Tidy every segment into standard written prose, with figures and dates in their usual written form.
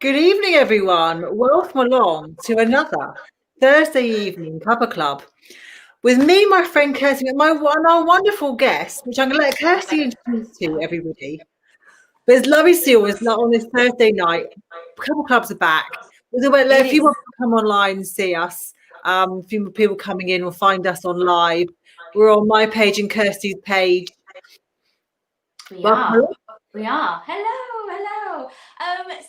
Good evening, everyone. Welcome along to another Thursday evening Cuppa Club with me, my friend Kirsty, and our wonderful guest, which I'm going to let Kirsty introduce to everybody. But it's lovely to see you on this Thursday night. Cuppa Clubs are back. We'll let a few more people come online and see us. A few more people coming in will find us on live. We're on my page and Kirsty's page. We are. Hello.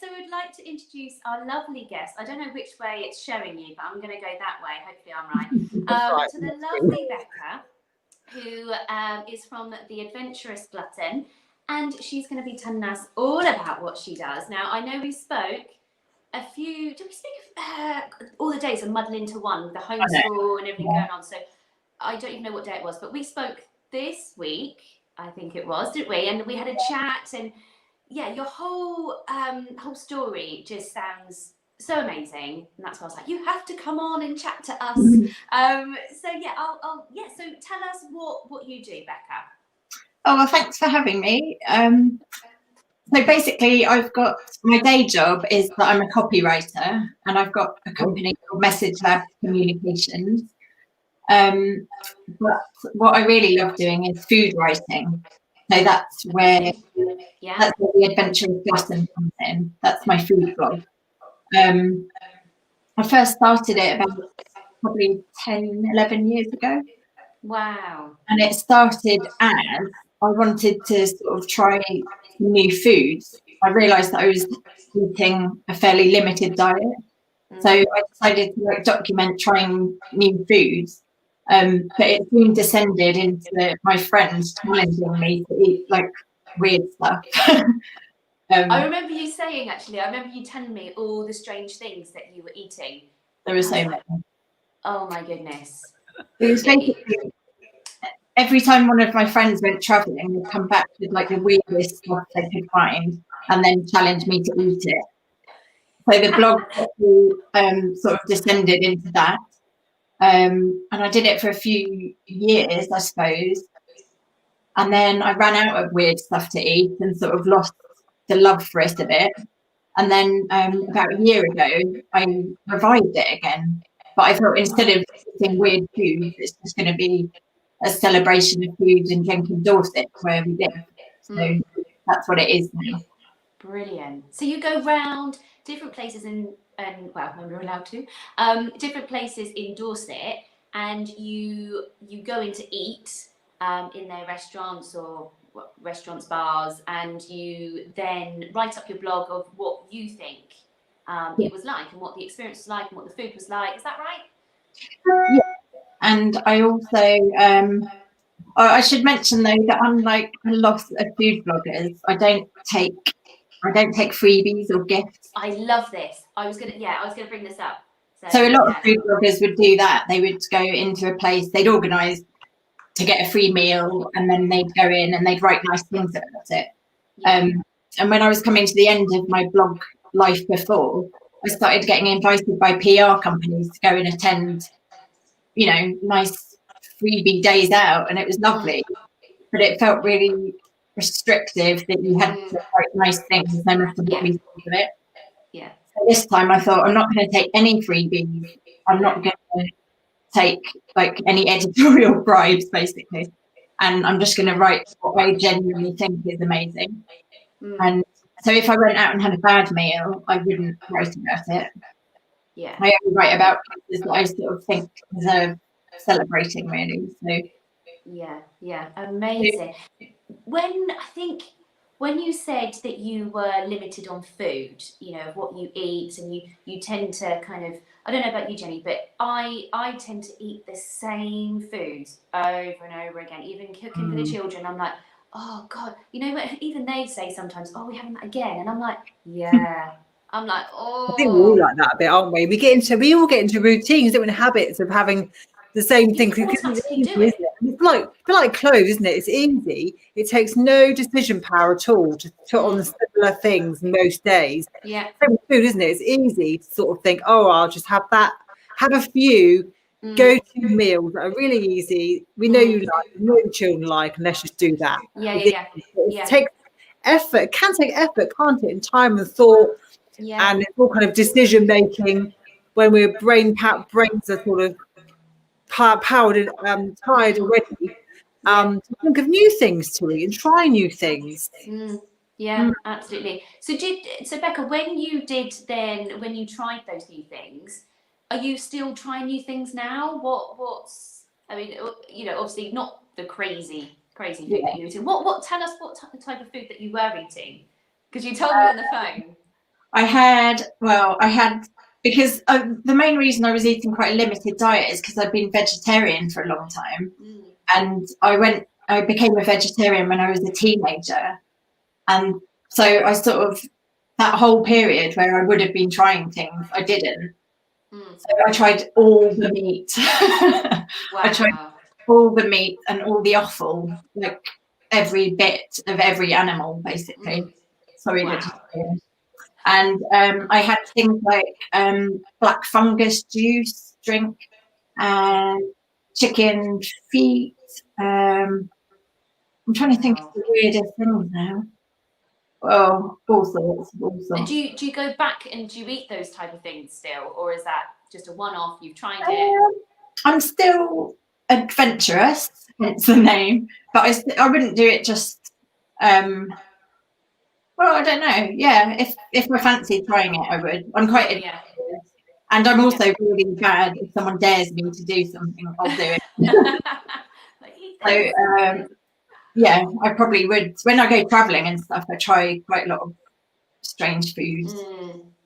So we'd like to introduce our lovely guest. I don't know which way it's showing you, but I'm going to go that way. Hopefully I'm right. To the lovely Becca, who is from the Adventurous Glutton, and she's going to be telling us all about what she does. Now, I know we spoke did we speak all the days are muddled into one with the homeschool and everything going on, so I don't even know what day it was, but we spoke this week, I think it was, didn't we? And we had a chat, and yeah, your whole story just sounds so amazing, and that's why I was like, you have to come on and chat to us. So tell us what you do, Becca. Oh, well, thanks for having me. So basically, I've got my day job is that I'm a copywriter, and I've got a company called Message Lab Communications. But what I really love doing is food writing. So that's where the Adventurous Glutton comes in. That's my food blog. I first started it about probably 10, 11 years ago. Wow. And it started as I wanted to sort of try new foods. I realised that I was eating a fairly limited diet. So I decided to document trying new foods. But it soon descended into my friends challenging me to eat weird stuff. I remember you saying, actually, I remember you telling me all the strange things that you were eating. There were so many. Oh my goodness. It was basically every time one of my friends went travelling, they'd come back with the weirdest stuff they could find and then challenge me to eat it. So the blog sort of descended into that. And I did it for a few years, I suppose. And then I ran out of weird stuff to eat and sort of lost the love for it a bit. And then about a year ago, I revived it again. But I thought instead of eating weird food, it's just going to be a celebration of food and drinking Dorset where we live. So that's what it is now. Brilliant. So you go round different places when we're allowed to, different places in Dorset, and you go in to eat in their restaurants or restaurants, bars, and you then write up your blog of what you think it was like and what the experience was like and what the food was like. Is that right? Yeah. And I also, I should mention though that unlike a lot of food bloggers, I don't take freebies or gifts. I love this. I was gonna bring this up. So a lot of food bloggers would do that. They would go into a place, they'd organise to get a free meal, and then they'd go in and they'd write nice things about it. Yeah. And when I was coming to the end of my blog life before, I started getting invited by PR companies to go and attend, nice freebie days out, and it was lovely. But it felt really restrictive that you had to write nice things no matter what we thought of it. Yeah. So this time I thought, I'm not going to take any freebies. I'm not going to take any editorial bribes, basically. And I'm just going to write what I genuinely think is amazing. And so if I went out and had a bad meal, I wouldn't write about it. Yeah. I only write about places that I sort of think deserve celebrating, really. So yeah, amazing. When you said that you were limited on food, of what you eat, and you tend to kind of, I don't know about you, Jenny, but I tend to eat the same foods over and over again. Even cooking for the children, I'm like, oh God, even they say sometimes, oh, we're having that again, and I'm like, yeah. I'm like, oh. I think we're all like that a bit, aren't we? We all get into routines, don't we, and habits of having the same thing. It's easy, isn't it? It's like clothes, isn't it? It's easy. It takes no decision power at all to put on the similar things most days. Yeah. Same with food, isn't it? It's easy to sort of think, oh, I'll just have that, have a few go-to meals that are really easy. We know you know the children like, and let's just do that. Yeah. It takes effort. It can take effort, can't it? And time and thought. Yeah. And it's all kind of decision making when we're brains are sort of powered and tired already. To think of new things to eat and try new things. Yeah, absolutely. So Becca, when you tried those new things, are you still trying new things now? I mean, obviously not the crazy food that you're eating. Tell us what type of food that you were eating, because you told me on the phone. I had, because the main reason I was eating quite a limited diet is because I've been vegetarian for a long time. And I became a vegetarian when I was a teenager. And so I sort of, that whole period where I would have been trying things, I didn't. So I tried all the meat. Wow. I tried all the meat and all the offal, like every bit of every animal, basically. Sorry, vegetarian. And I had things like black fungus juice drink, chicken feet. I'm trying to think of the weirdest things now. Oh, all sorts. And do you go back and do you eat those type of things still, or is that just a one-off? You've tried it. I'm still adventurous, hence the name, but I wouldn't do it just. Well, I don't know. Yeah, if I fancy trying it, I would. I'm quite adventurous, and I'm also really bad. If someone dares me to do something, I'll do it. So yeah, I probably would. When I go traveling and stuff, I try quite a lot of strange foods.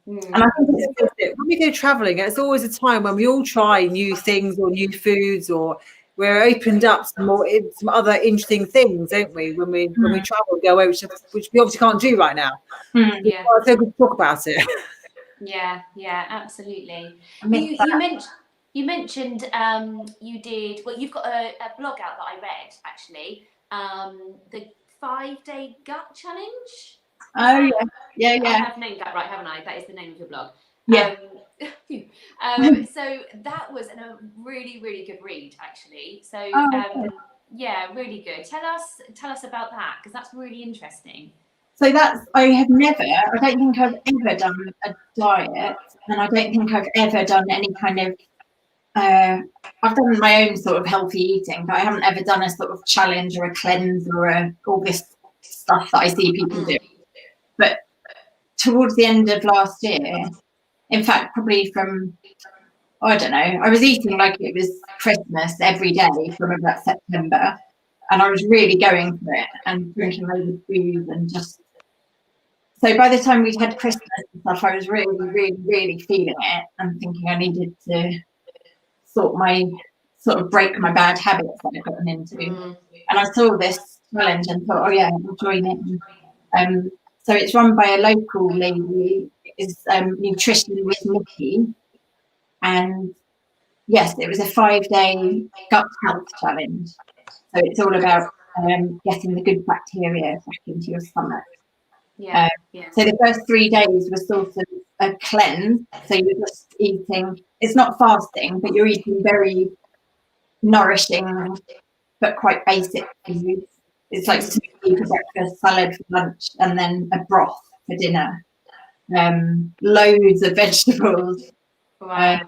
And I think when we go traveling, it's always a time when we all try new things or new foods, or we're opened up to some other interesting things, don't we? When we travel and go away, which we obviously can't do right now. Yeah. So we talk about it. Yeah, absolutely. You mentioned you've got a blog out that I read actually, the 5-day gut challenge. Oh yeah. I have named that right, haven't I? That is the name of your blog. Yeah. So that was a really, really good read actually. So yeah, really good. Tell us about that, because that's really interesting. So I don't think I've ever done a diet, and I don't think I've ever done any kind of, I've done my own sort of healthy eating, but I haven't ever done a sort of challenge or a cleanse or all this stuff that I see people do. But towards the end of last year, in fact, probably from, I don't know, I was eating like it was Christmas every day from about September, and I was really going for it and drinking loads of booze and just. So by the time we'd had Christmas and stuff, I was really, really, really feeling it and thinking I needed to break my bad habits that I'd gotten into. And I saw this challenge and thought, oh yeah, I'll join it. So it's run by a local lady, is Nutrition with Nikki. And yes, it was a 5-day gut health challenge. So it's all about getting the good bacteria back into your stomach. So the first 3 days was sort of a cleanse. So you're just eating, it's not fasting, but you're eating very nourishing, but quite basic foods. It's like smoothie for breakfast, salad for lunch, and then a broth for dinner. Loads of vegetables. Wow.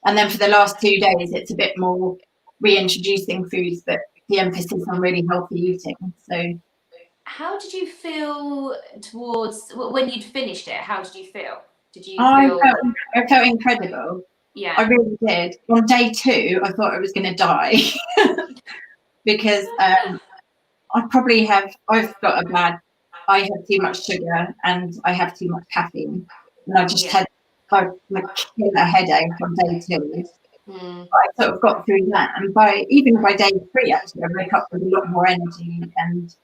And then for the last 2 days, it's a bit more reintroducing foods, but the emphasis on really healthy eating. So. How did you feel when you'd finished it? How did you feel? I felt incredible. Yeah. I really did. On day 2, I thought I was going to die because I have too much sugar and I have too much caffeine, and I just had a killer headache on day 2. I sort of got through that, and even by day 3, actually, I woke up with a lot more energy and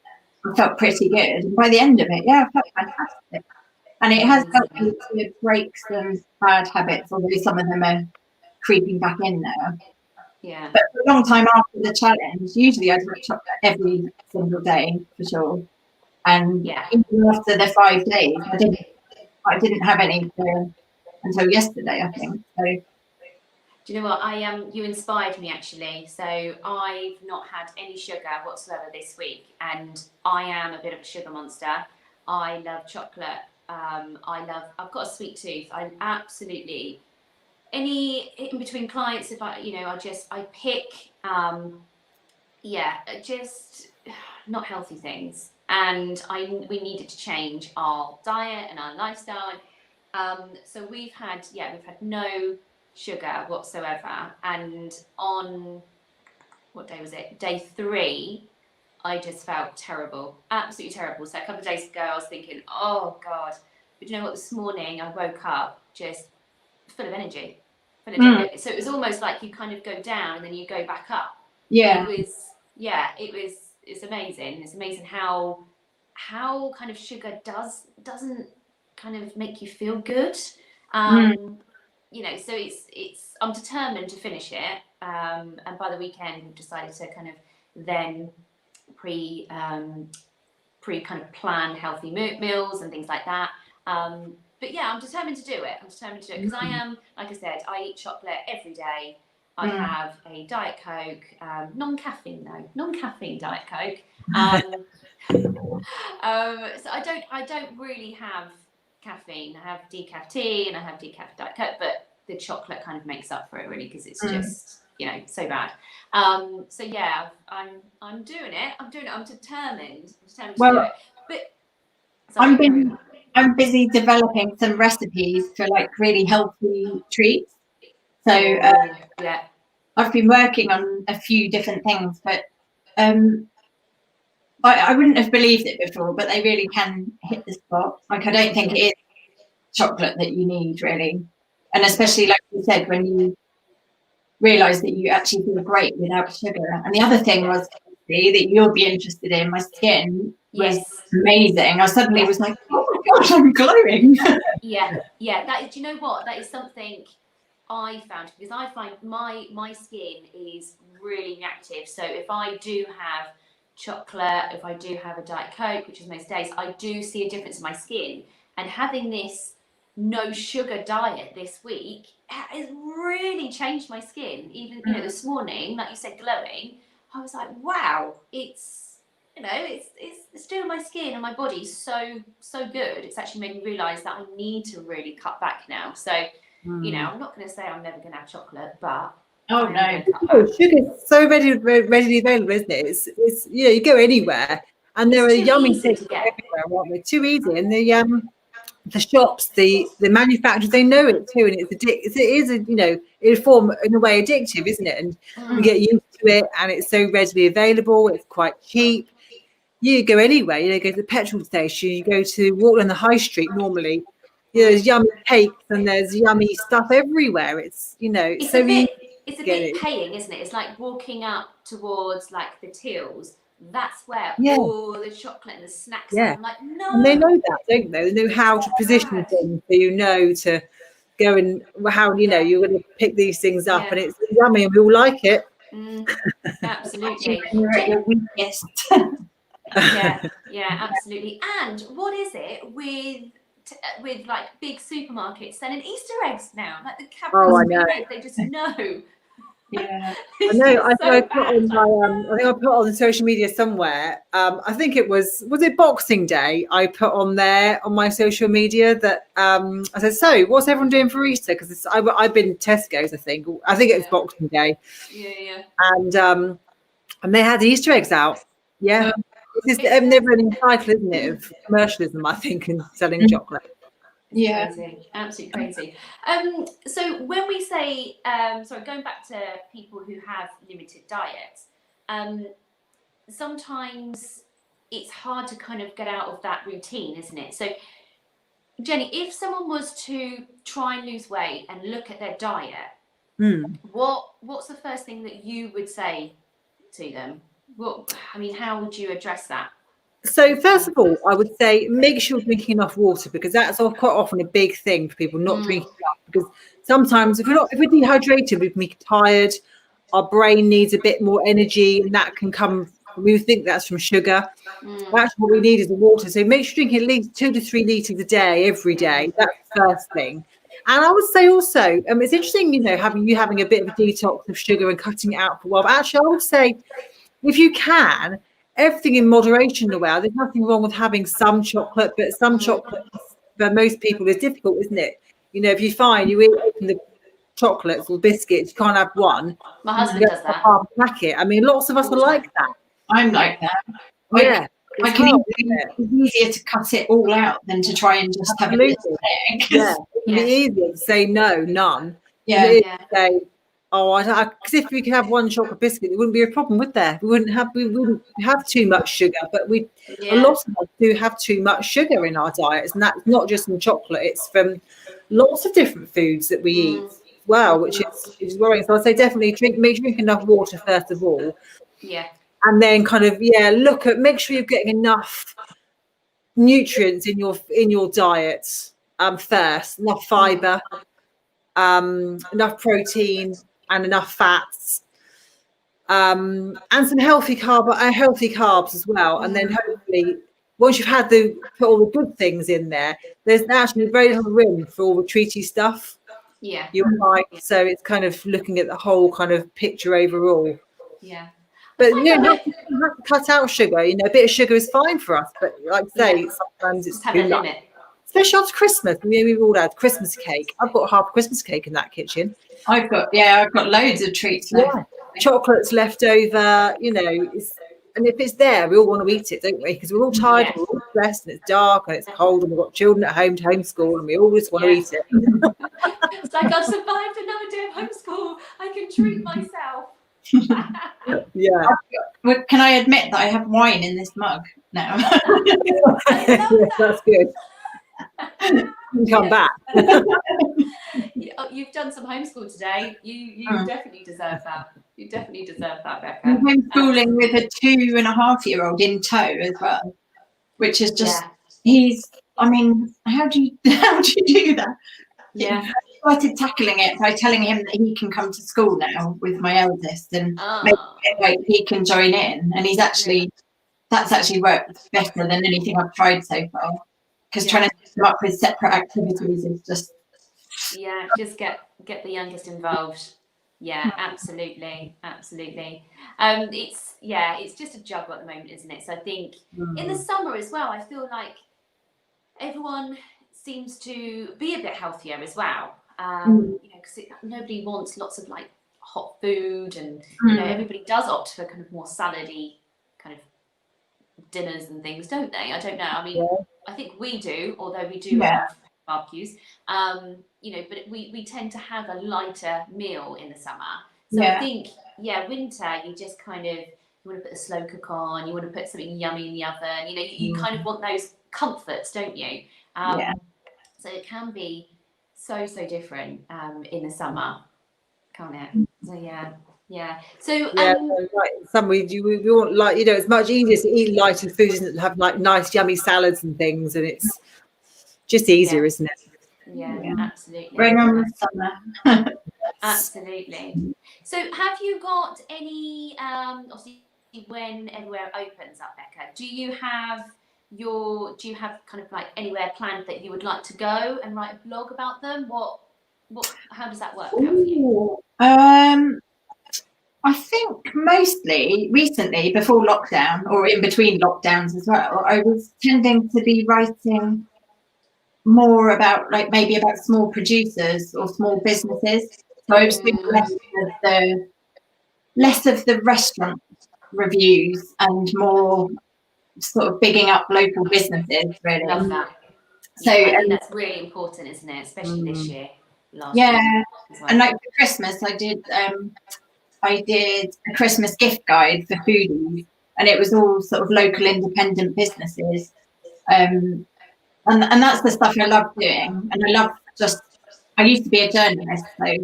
I felt pretty good. And by the end of it, I felt fantastic. And it has helped me to break some bad habits, although some of them are creeping back in now. Yeah. But for a long time after the challenge, usually I'd have chocolate every single day for sure. And even after the 5 days, I didn't have any until yesterday, I think. So. Do you know what? You inspired me actually. So I've not had any sugar whatsoever this week, and I am a bit of a sugar monster. I love chocolate I've got a sweet tooth. I'm absolutely any in between clients. If I, I pick, just not healthy things. And we needed to change our diet and our lifestyle. So we've had no sugar whatsoever. And on, what day was it? Day 3, I just felt terrible, absolutely terrible. So a couple of days ago, I was thinking, oh God. But you know what? This morning, I woke up just full of energy. So it was almost like you kind of go down and then you go back up. Yeah. It's amazing. It's amazing how kind of sugar doesn't kind of make you feel good. So it's I'm determined to finish it. And by the weekend, we've decided to kind of then pre kind of plan healthy meals and things like that. But yeah, I'm determined to do it. Because I am, like I said, I eat chocolate every day. I have a Diet Coke, non-caffeine Diet Coke. So I don't really have caffeine. I have decaf tea and I have decaf Diet Coke, but the chocolate kind of makes up for it really, because it's just so bad. So yeah, I'm doing it. I'm determined to do it. But sorry, I'm busy developing some recipes for like really healthy treats. So I've been working on a few different things, but I wouldn't have believed it before, but they really can hit the spot. Like, I don't think it is chocolate that you need really. And especially, like you said, when you realise that you actually feel great without sugar. And the other thing was that you'll be interested in, my skin was amazing. I suddenly was like, oh my gosh, I'm glowing. Yeah. Do you know what? That is something I found, because I find my skin is really reactive. So if I do have chocolate, if I do have a Diet Coke, which is most days, I do see a difference in my skin. And having this no sugar diet this week has really changed my skin. Even this morning, like you said, glowing, I was like, wow, it's doing my skin and my body so good. It's actually made me realise that I need to really cut back now. So I'm not going to say I'm never going to have chocolate, but sugar's so readily available, isn't it? It's you go anywhere and there are yummy things everywhere, aren't they? Too easy. And the shops, the manufacturers, they know it too, and it is in form, in a way, addictive, isn't it? And we get used to it, and it's so readily available. It's quite cheap. You go anywhere. Go to the petrol station. You go to walk on the high street normally. There's yummy cakes and there's yummy stuff everywhere. It's it's so easy. It's a bit paying, isn't it? It's like walking up towards like the tills. That's where all the chocolate and the snacks are. I'm like, no. And they know that, don't they? They know how to position things, so to go and how you're going to pick these things up, and it's yummy, and we all like it. Absolutely. You're at your weakest. Absolutely. And what is it with like big supermarkets selling Easter eggs now? Like the Cuppa, they just know. Yeah, I know. I think I put on social media somewhere. I think it was it Boxing Day. I put on there on my social media that I said, "So, what's everyone doing for Easter?" Because I've been Tesco's. I think it was Boxing Day. Yeah. And they had the Easter eggs out. Yeah, it's never-ending cycle, isn't it, of commercialism? I think, in selling chocolate. Crazy, absolutely crazy. So when we say, going back to people who have limited diets, sometimes it's hard to kind of get out of that routine, isn't it? So Jenny, if someone was to try and lose weight and look at their diet, what's the first thing that you would say to them? How would you address that? So first of all, I would say make sure you're drinking enough water, because that's quite often a big thing for people, not drinking enough. Because sometimes if we're dehydrated, we can be tired. Our brain needs a bit more energy, and that can come. We think that's from sugar. Actually, what we need is the water. So make sure you drink at least 2 to 3 liters a day, every day. That's the first thing. And I would say also, it's interesting, having a bit of a detox of sugar and cutting it out for a while. But actually, I would say, if you can, everything in moderation in a way. There's nothing wrong with having some chocolate, but some chocolate for most people is difficult, isn't it? You know, if you find you eat the chocolates or biscuits, you can't have one. My husband does that. Half a packet. I mean, lots of us are like that. I'm like that. Yeah. It's easier to cut it all out than to try and just have it. Yeah, it'd be easier to say no, none. Yeah. It is to say, oh, because if we could have one chocolate biscuit, it wouldn't be a problem, would there? We wouldn't have too much sugar, but a lot of us do have too much sugar in our diets, and that's not just from chocolate; it's from lots of different foods that we eat as well, which is worrying. So I'd say definitely drink enough water first of all. Yeah. And then kind of make sure you're getting enough nutrients in your diet first, enough fiber, enough protein and enough fats, and some healthy carbs as well. And then hopefully once you've put all the good things in there, there's actually very little room for all the treaty stuff. Yeah. So it's kind of looking at the whole kind of picture overall. Yeah. But you have to cut out sugar. You know, a bit of sugar is fine for us, but like I say, sometimes it's too much. Especially after Christmas. We've all had Christmas cake. I've got half a Christmas cake in that kitchen. I've got loads of treats left. Yeah. Chocolates left over, you know, and if it's there, we all want to eat it, don't we? Because we're all tired, and we're all stressed, and it's dark, and it's cold, and we've got children at home to homeschool, and we all just want to eat it. It's like I've survived another day of homeschool. I can treat myself. Yeah. Can I admit that I have wine in this mug now? Yes, that's good. You can come back. You've done some homeschool today. You definitely deserve that. You definitely deserve that, Becca. I'm homeschooling with a 2.5-year-old in tow as well, which is just I mean, how do you do that? Yeah. I started tackling it by telling him that he can come to school now with my eldest, and maybe he can join in. And that's actually worked better than anything I've tried so far. Because trying to come up with separate activities is just just get the youngest involved. Yeah, absolutely. It's just a juggle at the moment, isn't it? So I think in the summer as well, I feel like everyone seems to be a bit healthier as well. You know, because nobody wants lots of like hot food, and you know, everybody does opt for kind of more salady kind of dinners and things, don't they? I don't know. I mean, I think we do, although we do have barbecues. You know, but we tend to have a lighter meal in the summer. So I think, winter, you just kind of, you want to put the slow cook on, you want to put something yummy in the oven. You know, you kind of want those comforts, don't you? So it can be so different in the summer, can't it? So So Some we want, like, you know, it's much easier to eat lighter foods, isn't it? Have like nice yummy salads and things, and it's just easier, isn't it? Yeah, absolutely. Bring on the summer. Absolutely. So have you got any obviously when everywhere opens up, Becca, do you have kind of like anywhere planned that you would like to go and write a blog about them? How does that work out for you? I think mostly recently, before lockdown or in between lockdowns as well, I was tending to be writing more about maybe about small producers or small businesses. So I was doing less of the restaurant reviews and more sort of bigging up local businesses, really. Love that. So I think that's really important, isn't it? Especially this year. Last year as well. And like for Christmas, I did a Christmas gift guide for foodies, and it was all sort of local independent businesses. And that's the stuff I love doing. And I used to be a journalist, so I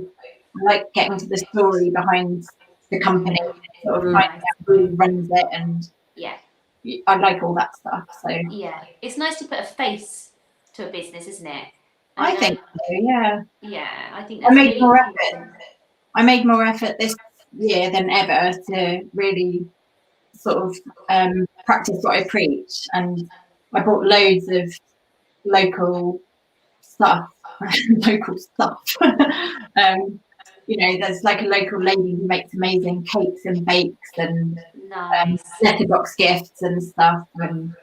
like getting to the story behind the company, sort of finding out who runs it, and I like all that stuff. So it's nice to put a face to a business, isn't it? And I think so. Yeah, I think that's really important. I made more effort this year than ever to really sort of practice what I preach, and I bought loads of local stuff. You know, there's like a local lady who makes amazing cakes and bakes and letterbox gifts and stuff, and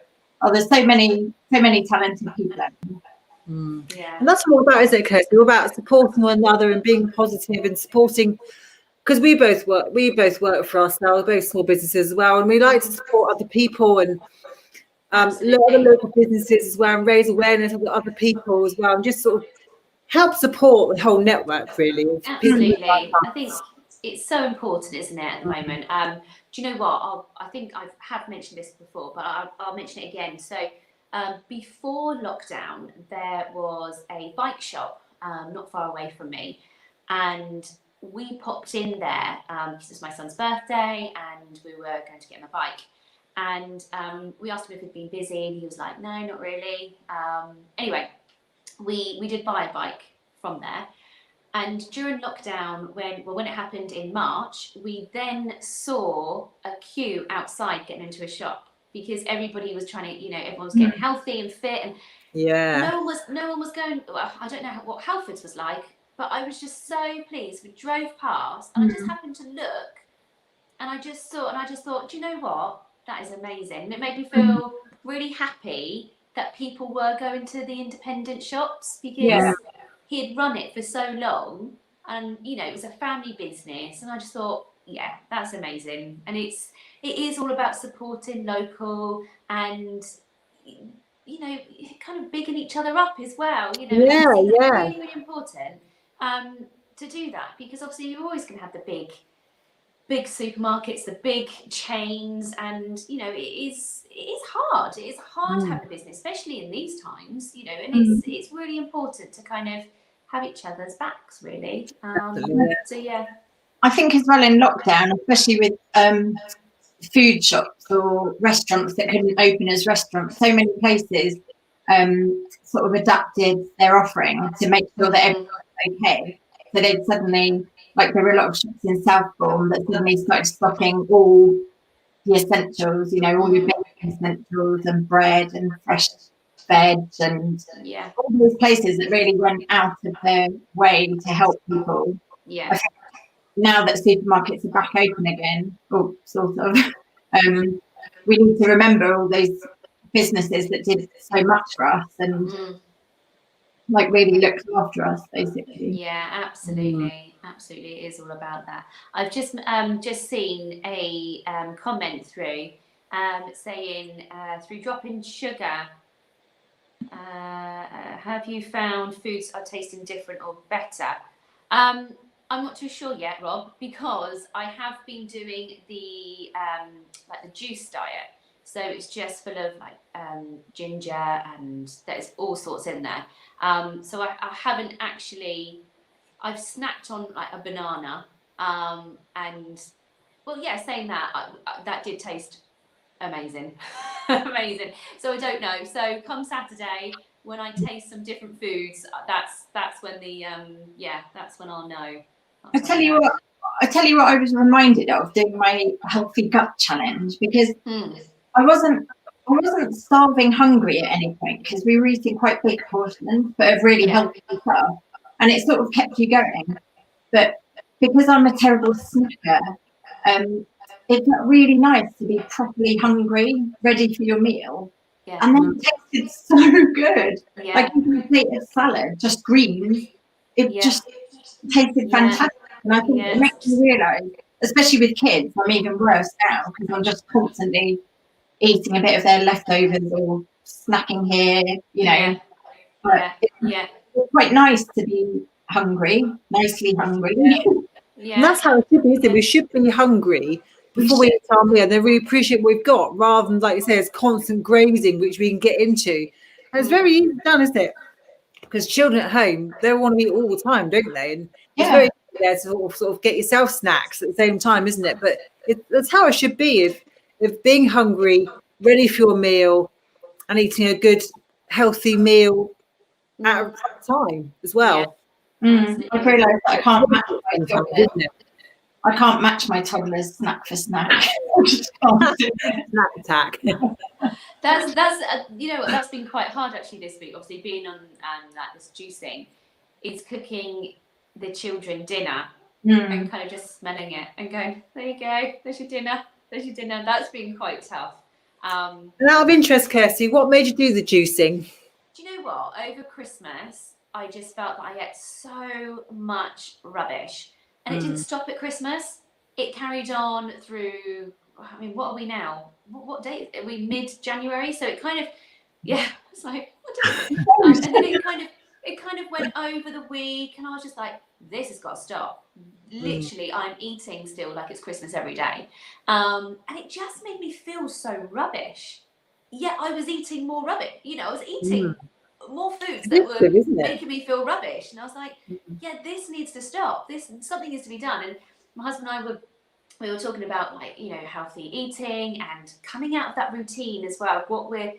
there's so many talented people out there. Yeah. And that's all about, isn't it, Kirsty? All about supporting one another and being positive and supporting, because we both work for ourselves, both small businesses as well, and we like to support other people and other local businesses as well, and raise awareness of other people as well, and just sort of help support the whole network, really. Absolutely. I think it's so important, isn't it, at the moment? Do you know what? I think I have mentioned this before, but I'll mention it again. So before lockdown, there was a bike shop not far away from me, and we popped in there because it's my son's birthday, and we were going to get him a bike. And we asked him if he'd been busy, and he was like, "No, not really." Anyway, we did buy a bike from there. And during lockdown, when it happened in March, we then saw a queue outside getting into a shop because everybody was trying to, everyone was getting healthy and fit, and no one was going. Well, I don't know what Halfords was like, but I was just so pleased. We drove past, and I just happened to look, and I just thought, do you know what? That is amazing, and it made me feel really happy that people were going to the independent shops because he had run it for so long, and it was a family business, and I just thought, yeah, that's amazing. And it is all about supporting local and kind of bigging each other up as well. It's really, really important to do that, because obviously you're always going to have the big supermarkets, the big chains, and it is hard. It is hard to have a business, especially in these times. And it's really important to kind of have each other's backs, really. So yeah, I think as well in lockdown, especially with food shops or restaurants that couldn't open as restaurants, so many places sort of adapted their offering to make sure that everyone's okay. So they'd suddenly, like there were a lot of shops in Southbourne that suddenly started stocking all the essentials, all your basic essentials and bread and fresh veg and all those places that really went out of their way to help people. Yeah. I think now that supermarkets are back open again, or sort of, we need to remember all those businesses that did so much for us and like really looked after us, basically. Yeah, absolutely. Absolutely, it is all about that. I've just seen a comment through saying through dropping sugar, have you found foods are tasting different or better? I'm not too sure yet, Rob, because I have been doing the like the juice diet. So it's just full of like ginger, and there's all sorts in there. So I haven't actually. I've snacked on like a banana, and well, yeah, saying that that did taste amazing, amazing. So I don't know. So come Saturday, when I taste some different foods, that's when the that's when I'll know. I tell you what I was reminded of doing my healthy gut challenge, because I wasn't starving hungry at any point, because we were eating quite big portions but of really healthy stuff, and it sort of kept you going. But because I'm a terrible snacker, it felt really nice to be properly hungry, ready for your meal. Yeah. And then it tasted so good. Yeah. Like even a plate of salad, just greens, it just tasted fantastic. And I think it makes me realise, especially with kids, I'm even worse now because I'm just constantly eating a bit of their leftovers or snacking here, But it's quite nice to be hungry, nicely hungry. Yeah. And that's how it should be, isn't it? We should be hungry before we eat our meal, and then we appreciate what we've got, rather than, like you say, it's constant grazing, which we can get into. And it's very easy done, isn't it? Because children at home, they want to eat all the time, don't they? And it's very easy there to sort of get yourself snacks at the same time, isn't it? But that's how it should be. If being hungry, ready for your meal, and eating a good, healthy meal at a right time as well. I've realised that I can't match my toddlers. I can't match my toddlers snack for snack. Snack attack. That's that's been quite hard actually this week. Obviously, being on like this juicing, is cooking the children dinner and kind of just smelling it and going, there you go, there's your dinner, there's your dinner. That's been quite tough. And out of interest, Kirsty, what made you do the juicing? do you know what? Over Christmas, I just felt that I ate so much rubbish. And it didn't stop at Christmas. It carried on through, I mean, what are we now? What date? Are we mid-January? So it kind of, it's like, what day is it? And then it kind of went over the week, and I was just like, this has got to stop. Literally, I'm eating still like it's Christmas every day. And it just made me feel so rubbish. Yet I was eating more rubbish. You know, I was eating more foods that were making me feel rubbish. And I was like, yeah, this needs to stop. Something needs to be done. And my husband and I we were talking about, like, you know, healthy eating and coming out of that routine as well, what we're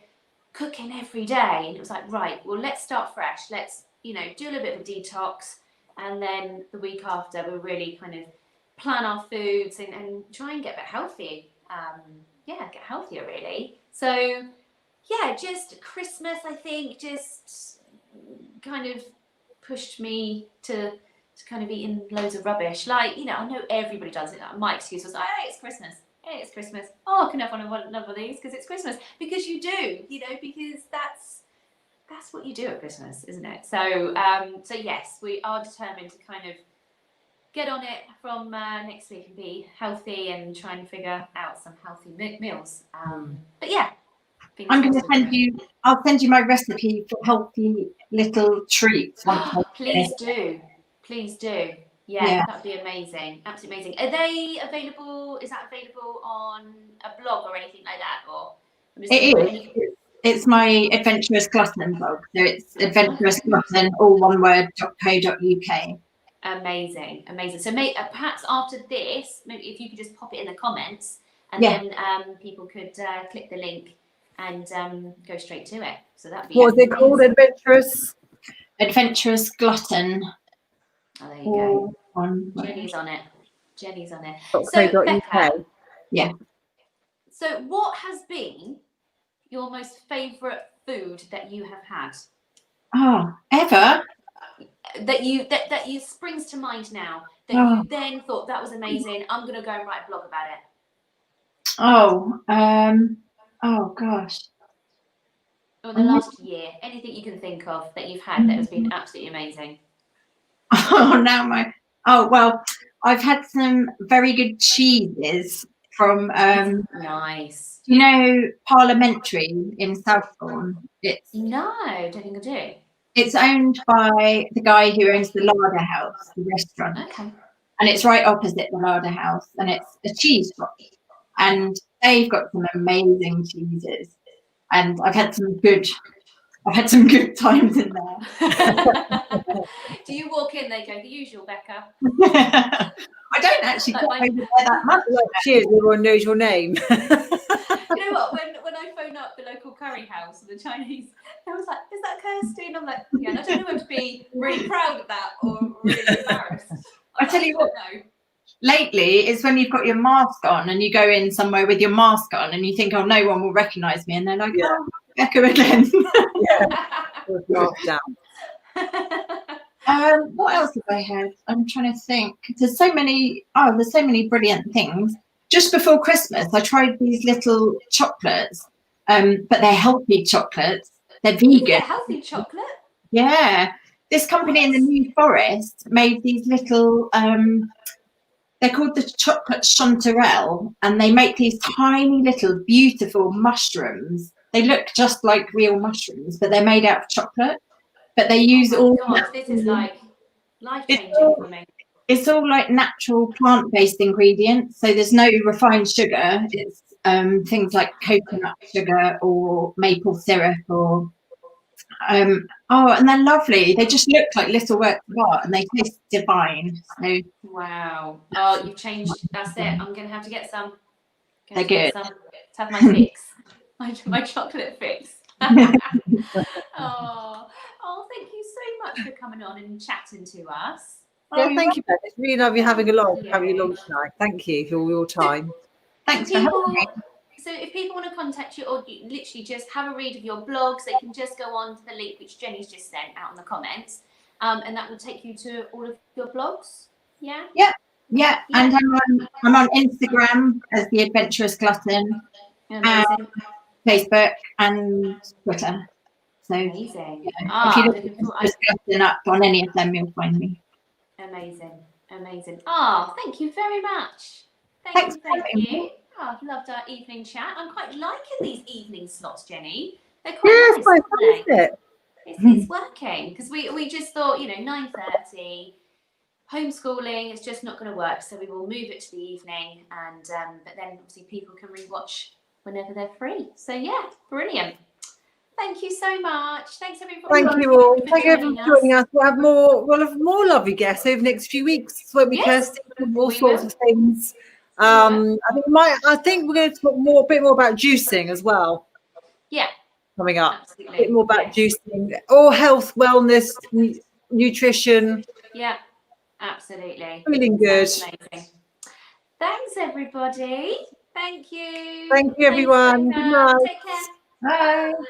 cooking every day. And it was like, right, well, let's start fresh. Let's, you know, do a little bit of a detox. And then the week after, we'll really kind of plan our foods and try and get a bit healthy. Get healthier, really. So, yeah, just Christmas, I think, just kind of pushed me to kind of eating loads of rubbish. Like, you know, I know everybody does it. My excuse was like, hey, it's Christmas. Hey, it's Christmas. Oh, I can have one of these because it's Christmas. Because you do, you know, because that's what you do at Christmas, isn't it? So, so yes, we are determined to kind of get on it from next week and be healthy and try and figure out some healthy meals. But yeah, I'm going to send you. I'll send you my recipe for healthy little treats. Please do. Please do. Yeah, that'd be amazing. Absolutely amazing. Are they available? Is that available on a blog or anything like that? Or it is. It's my Adventurous Glutton blog. So it's Adventurous Glutton, all one word, .co.uk. Amazing, amazing. So perhaps after this, maybe if you could just pop it in the comments, and then people could click the link and go straight to it. So that'd be what is it called? Adventurous Glutton. Oh, there you go. Jenny's on it. So Becca, yeah. So what has been your most favourite food that you have had? Oh, ever? That you springs to mind now, that you then thought that was amazing, I'm going to go and write a blog about it. Oh gosh. Or the last year, anything you can think of that you've had that has been absolutely amazing. Well, I've had some very good cheeses from nice. You know, Parliamentary in Southbourne. No, I don't think I do. It's owned by the guy who owns the Larder House, the restaurant. Okay. And it's right opposite the Larder House, and it's a cheese shop. And they've got some amazing cheeses. And I've had some good times in there. Do you walk in, they go, the usual, Becca? I don't actually go over there that much. Cheers, everyone knows your name. You know what? When I phone up the local curry house and the Chinese, I was like, "Is that Kirsty?" And I'm like, "Yeah." And I don't know whether to be really proud of that or really embarrassed. I tell you what. No. Lately, it's when you've got your mask on and you go in somewhere with your mask on and you think, "Oh, no one will recognise me," and they're like, "Oh, Becca again." What else have I had? I'm trying to think. There's so many brilliant things. Just before Christmas, I tried these little chocolates, but they're healthy chocolates. They're vegan. Healthy chocolate? Yeah. This company in the New Forest made these little, they're called the chocolate chanterelle, and they make these tiny little beautiful mushrooms. They look just like real mushrooms, but they're made out of chocolate. But they use this is like life-changing for me. It's all like natural plant-based ingredients, so there's no refined sugar. It's things like coconut sugar or maple syrup, or and they're lovely. They just look like little works of art, and they taste divine. So wow! Oh, you've changed. That's it. I'm gonna have to get some. They're good. To have my fix, my chocolate fix. Oh, thank you so much for coming on and chatting to us. Yeah, thank you, Becca. It's really lovely having a long tonight. Thank you for all your time. Thanks for having me. So if people want to contact you or literally just have a read of your blogs, they can just go on to the link which Jenny's just sent out in the comments, and that will take you to all of your blogs. Yeah. And I'm on Instagram as the Adventurous Glutton, and Facebook and Twitter. So amazing. if you're discussing up on any of them, you'll find me. Amazing. Oh, thank you very much. Thanks. Thank you. Oh, I've loved our evening chat. I'm quite liking these evening slots, Jenny. They're quite nice, aren't they? It's working because we just thought, 9:30 homeschooling is just not going to work, so we will move it to the evening, and but then obviously people can rewatch whenever they're free. So yeah, brilliant. Thank you so much. Thanks everybody. Thank you all. Thank you everyone for joining us. We'll have more lovely guests over the next few weeks. Won't we, Kirsty? All sorts of things. I think we're going to talk a bit more about juicing as well. Yeah. Coming up. Absolutely. A bit more about juicing or health, wellness, nutrition. Yeah, absolutely. Feeling good. Amazing. Thanks everybody. Thank you. Thank you everyone. Good night. Take care. Bye. Bye.